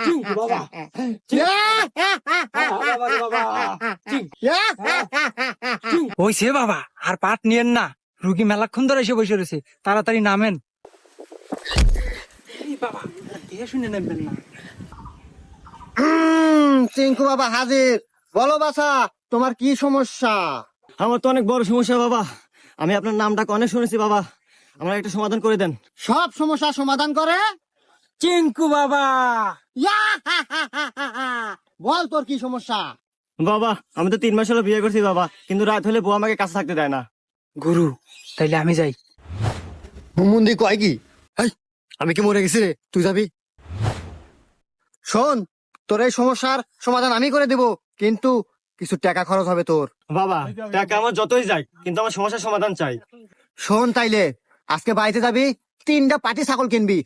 চিঙ্কু বাবা হইছে বাবা, আর পাট নিয়েন না, রুগী মেলাক্ষণ ধরে এসে বসে রয়েছে, তাড়াতাড়ি নামেন। এই বাবা, দেখে শুনে নামবেন না। চিঙ্কু বাবা হাজির। বলো বাছা, তোমার কি সমস্যা? আমার তো অনেক বড় সমস্যা বাবা, আমি আপনার নামটাকে অনেক শুনেছি বাবা, আমার একটা সমাধান করে দেন। সব সমস্যার সমাধান করে? চিঙ্কু বাবা, বল তোর কি সমস্যা? বাবা আমি তো 3 মাস হলো বিয়ে করছি বাবা, কিন্তু রাত হলে বউ আমাকে কাছে থাকতে দেয় না। গুরু তাইলে আমি যাই। হুমুন্দি কয় কি? আমি কি মরে গেছি রে? তুই যাবি? শোন, তোর এই সমস্যার সমাধান আমি করে দেব, কিন্তু কিছু টাকা খরচ হবে তোর। বাবা টাকা আমার যতই যাই, কিন্তু আমার সমস্যার সমাধান চাই। শোন তাইলে, আজকে বাড়িতে যাবি, 3টা পাটি ছাগল কিনবি,